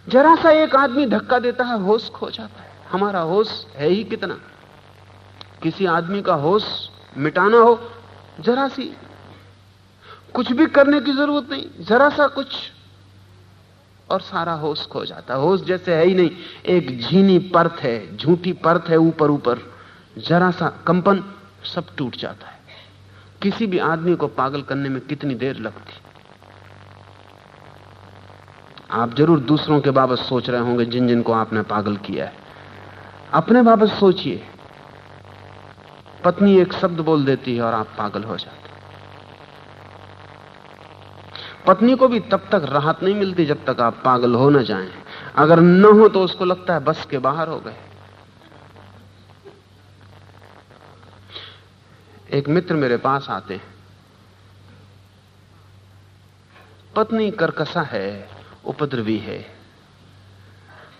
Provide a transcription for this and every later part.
जरा सा एक आदमी धक्का देता है, होश खो जाता है। हमारा होश है ही कितना। किसी आदमी का होश मिटाना हो, जरा सी, कुछ भी करने की जरूरत नहीं, जरा सा कुछ और सारा होश खो जाता है। होश जैसे है ही नहीं, एक झीनी परत है, झूठी परत है ऊपर ऊपर, जरा सा कंपन सब टूट जाता है। किसी भी आदमी को पागल करने में कितनी देर लगती। आप जरूर दूसरों के बाबत सोच रहे होंगे, जिन जिन को आपने पागल किया है। अपने बाबत सोचिए, पत्नी एक शब्द बोल देती है और आप पागल हो जाते। पत्नी को भी तब तक राहत नहीं मिलती जब तक आप पागल हो न जाएं। अगर न हो तो उसको लगता है बस के बाहर हो गए। एक मित्र मेरे पास आते हैं, पत्नी कर्कशा है, उपद्रवी है।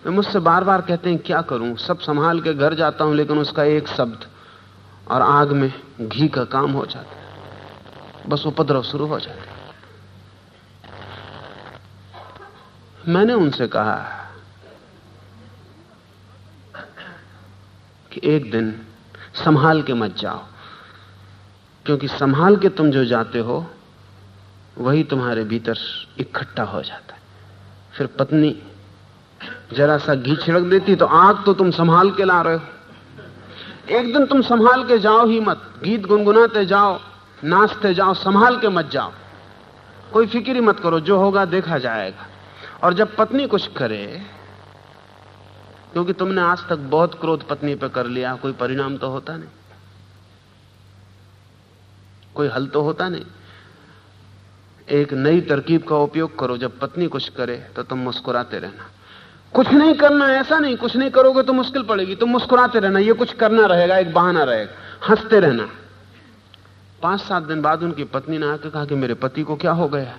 वे मुझसे बार बार कहते हैं क्या करूं, सब संभाल के घर जाता हूं, लेकिन उसका एक शब्द और आग में घी का काम हो जाता है, बस उपद्रव शुरू हो जाता है। मैंने उनसे कहा कि एक दिन संभाल के मत जाओ, क्योंकि संभाल के तुम जो जाते हो वही तुम्हारे भीतर इकट्ठा हो जाता है। फिर पत्नी जरा सा घी छिड़क देती तो आग तो तुम संभाल के ला रहे हो। एक दिन तुम संभाल के जाओ ही मत, गीत गुनगुनाते जाओ, नाचते जाओ, संभाल के मत जाओ। कोई फिक्र ही मत करो, जो होगा देखा जाएगा। और जब पत्नी कुछ करे, क्योंकि तुमने आज तक बहुत क्रोध पत्नी पे कर लिया, कोई परिणाम तो होता नहीं, कोई हल तो होता नहीं। एक नई तरकीब का उपयोग करो, जब पत्नी कुछ करे तो तुम मुस्कुराते रहना। कुछ नहीं करना, ऐसा नहीं, कुछ नहीं करोगे तो मुश्किल पड़ेगी, तुम मुस्कुराते रहना, ये कुछ करना रहेगा, एक बहाना रहेगा, हंसते रहना। 5-7 दिन बाद उनकी पत्नी ने आकर कहा कि मेरे पति को क्या हो गया।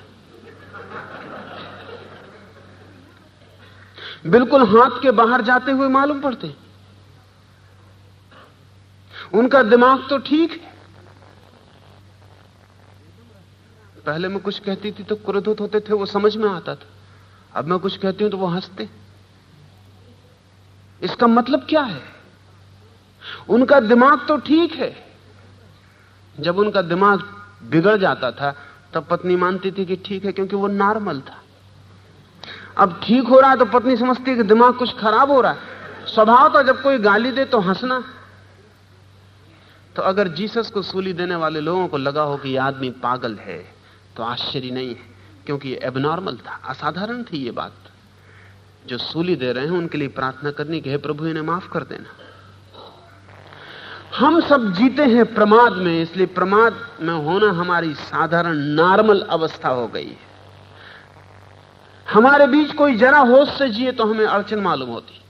बिल्कुल हाथ के बाहर जाते हुए मालूम पड़ते। उनका दिमाग तो ठीक है। पहले मैं कुछ कहती थी तो क्रोधित होते थे, वो समझ में आता था। अब मैं कुछ कहती हूं तो वो हंसते। इसका मतलब क्या है? उनका दिमाग तो ठीक है। जब उनका दिमाग बिगड़ जाता था तब पत्नी मानती थी कि ठीक है, क्योंकि वो नॉर्मल था। अब ठीक हो रहा है तो पत्नी समझती है कि दिमाग कुछ खराब हो रहा है। स्वभाव था जब कोई गाली दे तो हंसना। तो अगर जीसस को सूली देने वाले लोगों को लगा हो कि यह आदमी पागल है तो आश्चर्य नहीं है, क्योंकि ये एबनॉर्मल था, असाधारण थी ये बात। जो सूली दे रहे हैं उनके लिए प्रार्थना करनी कि हे प्रभु इन्हें माफ कर देना। हम सब जीते हैं प्रमाद में, इसलिए प्रमाद में होना हमारी साधारण नॉर्मल अवस्था हो गई है। हमारे बीच कोई जरा होश से जिए तो हमें अड़चन मालूम होती,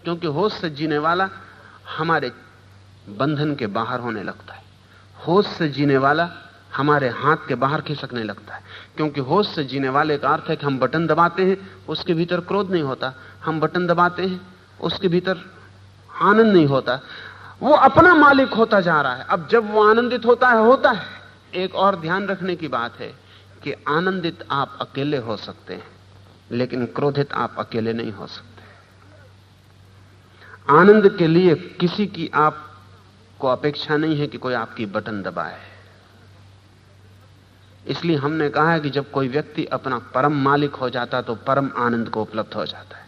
क्योंकि होश से जीने वाला हमारे बंधन के बाहर होने लगता है। होश से जीने वाला हमारे हाथ के बाहर खिसकने लगता है, क्योंकि होश से जीने वाले का अर्थ है कि हम बटन दबाते हैं, उसके भीतर क्रोध नहीं होता। हम बटन दबाते हैं, उसके भीतर आनंद नहीं होता। वो अपना मालिक होता जा रहा है। अब जब वो आनंदित होता है। एक और ध्यान रखने की बात है कि आनंदित आप अकेले हो सकते हैं, लेकिन क्रोधित आप अकेले नहीं हो सकते। आनंद के लिए किसी की आपको अपेक्षा नहीं है कि कोई आपकी बटन दबाए। इसलिए हमने कहा है कि जब कोई व्यक्ति अपना परम मालिक हो जाता तो परम आनंद को उपलब्ध हो जाता है।